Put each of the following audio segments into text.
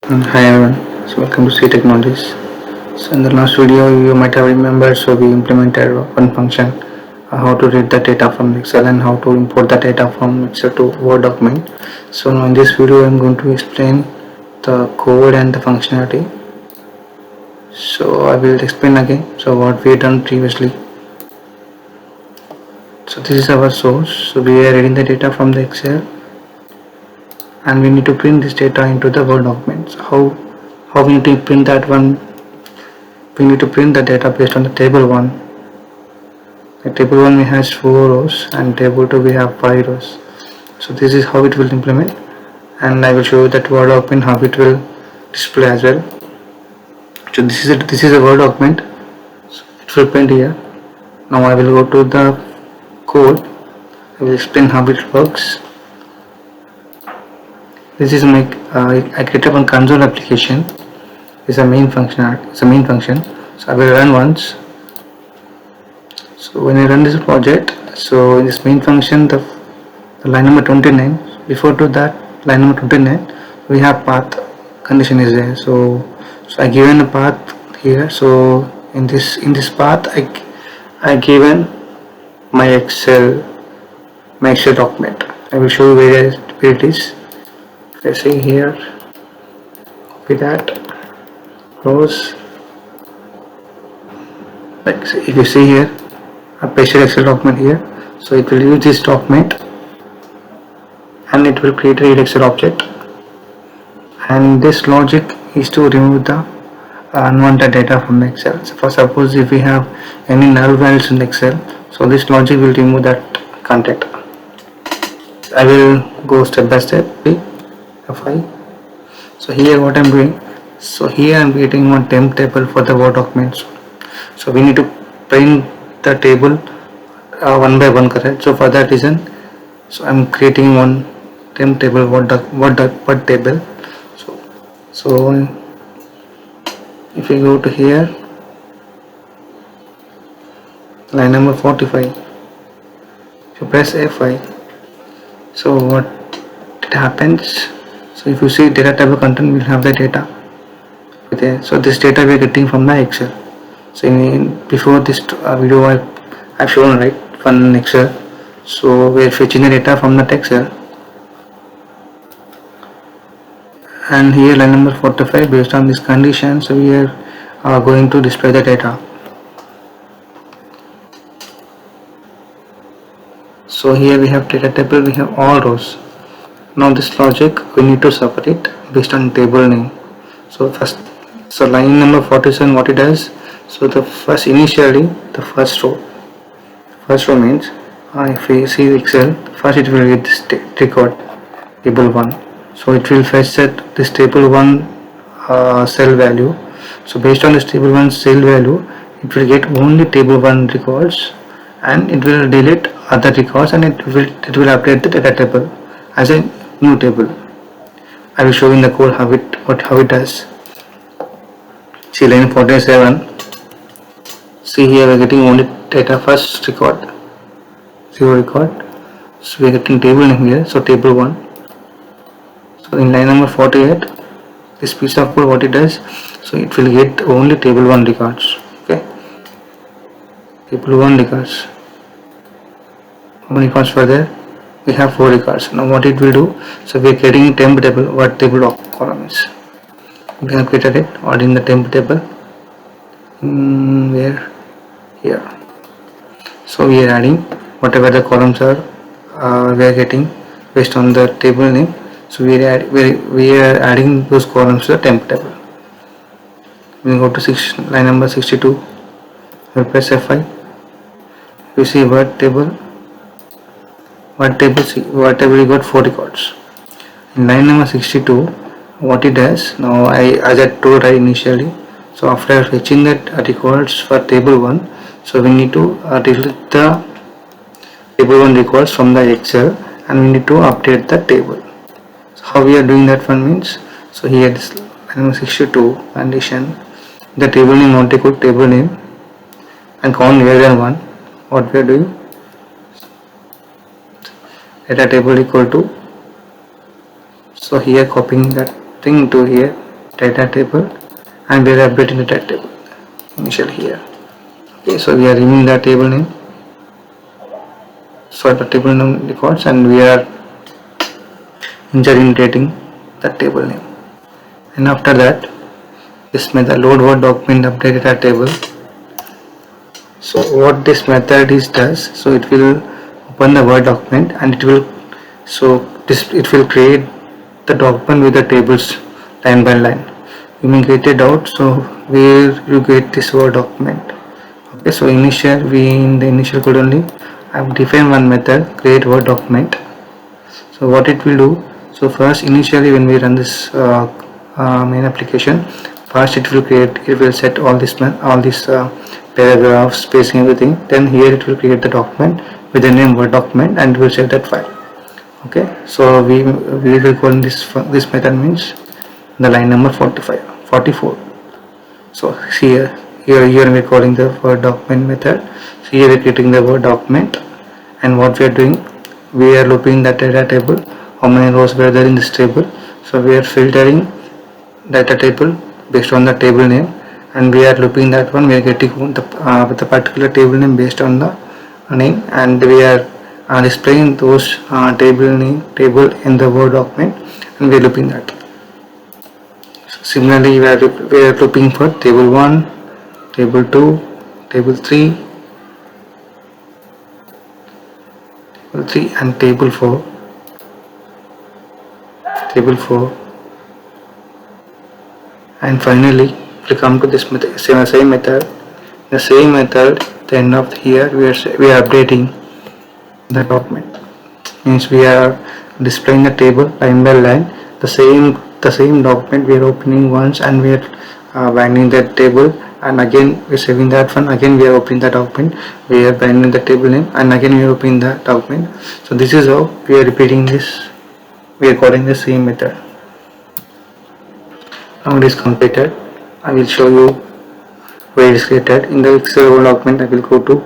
Hi everyone, so welcome to C Technologies. So in the last video you might have remembered, so we implemented one function, how to read the data from Excel and how to import the data from Excel to Word document. So now in this video I am going to explain the code and the functionality. So I will explain again, so what we have done previously. So this is our source, so we are reading the data from the Excel and we need to print this data into the Word document. So how we need to print that one? We need to print the data based on the table 1. The table 1 we has 4 rows and table 2 we have 5 rows. So this is how it will implement, and I will show you that Word document how it will display as well. So this is a Word document, so it will print here. Now I will go to the code. I will explain how it works. This is my I created one console application. It's a main function. It's a main function. So I will run once. So when I run this project, so in this main function, the line number 29, before to that line number 29, we have path condition is there. So I given a path here. So in this path, I given my Excel document. I will show you where it is. If I see here, copy that rows. Like if you see here, I pasted Excel document here. So it will use this document and it will create a read Excel object, and this logic is to remove the unwanted data from Excel. So for suppose if we have any null values in Excel, so this logic will remove that content. I will go step by step. F5. So here what I'm doing, so here I'm creating one temp table for the Word documents. So we need to print the table one by one, correct? So for that reason, so I'm creating one temp table Word table. So if we go to here, line number 45, if you press F5, so what it happens, so if you see data table content, we'll have the data there. So this data we are getting from the Excel. So before this video I've shown right from Excel. So we are fetching the data from that Excel, and here line number 45, based on this condition, so we are going to display the data. So here we have data table, we have all rows. Now this logic we need to separate based on table name. So first, so line number 47, what it does, so the first initially the first row means if we see Excel, first it will get this record table 1. So it will fetch that this table 1 cell value. So based on this table 1 cell value, it will get only table 1 records, and it will delete other records, and it will update the data table as a new table. I will show in the code how it does. See line 47. See here we are getting only data first record, 0 record. So we are getting table name here. So table 1. So in line number 48, this piece of code what it does, so it will get only table 1 records. Okay, table 1 records. How many records were there? We have 4 records. Now what it will do, so we are creating temp table. What table of column is? We have created it or in the temp table. Where? Here. So we are adding whatever the columns are, we are getting based on the table name. So we are adding those columns to the temp table. We go to line number 62. We press F5. We see Word table. See whatever we got 4 records. In line number 62, what it does now, as I told right initially. So after fetching that records for table 1, so we need to delete the table 1 records from the Excel, and we need to update the table. So how we are doing that one means, so here this line number 62 condition, the table name not equal to table name and count greater than 1. What we are doing, data table equal to, so here copying that thing to here, data table, and we are updating the data table initially here. Okay, so we are removing the table name, so the table name records, and we are injecting the table name. And after that, this method load word document update data table. So what this method does, so it will open the Word document and it will create the document with the tables line by line. You may get it out, so where you get this Word document. Okay, so in the initial code only I have defined one method, create Word document. So what it will do, so first initially when we run this main application, first it will set all this paragraph, spacing, everything. Then here it will create the document with the name Word document and will save that file. Okay, so we will call this method means the line number 44. So here we are calling the Word document method. So here we are creating the Word document, and what we are doing, we are looping the data table, how many rows were there in this table. So we are filtering data table based on the table name, and we are looping that one. We are getting the particular table name based on the name, and we are displaying those table in the Word document, and we are looping that. So similarly, we are looping for table 1, table 2, table 3, and table 4. And finally we come to this method, same method. The same method, the end of here we are updating the document. Means we are displaying the table line by line. The same document we are opening once, and we are binding that table, and again we are saving that one. Again we are opening the document. We are binding the table name, and again we are opening the document. So this is how we are repeating this. We are calling the same method. Now it is completed. I will show you where it is created. In the Excel Word document, I will go to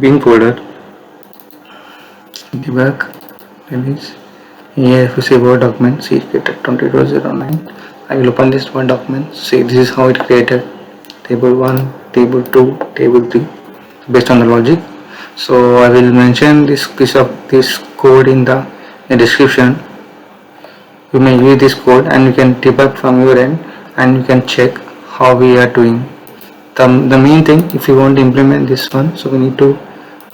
Bing folder, debug, release. Here if you see Word document, see it created 2209. I will open this Word document. See, this is how it created. Table 1, table 2, table 3, based on the logic. So I will mention this piece of this code in the description. You may use this code and you can debug from your end, and you can check how we are doing. The main thing, if you want to implement this one, so we need to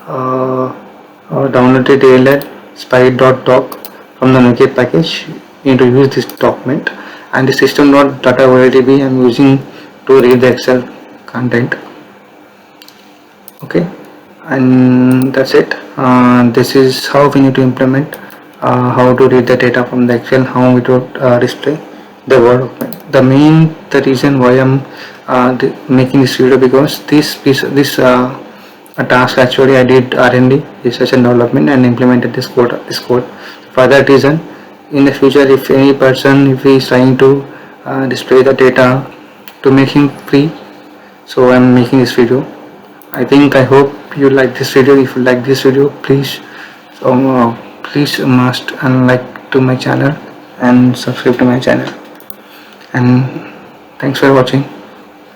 download the DLL spy.doc from the Nuget package. You need to use this document, and the system.data.voidb I am using to read the Excel content. Okay, and that's it. This is how we need to implement how to read the data from the Excel, how we to display the Word document. The reason why I'm making this video, because a task actually I did R&D, research and development, and implemented this code. For that reason, in the future, if any person if he is trying to display the data to make him free, so I'm making this video. I hope you like this video. If you like this video, please must and like to my channel and subscribe to my channel. And thanks for watching.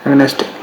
Have a nice day.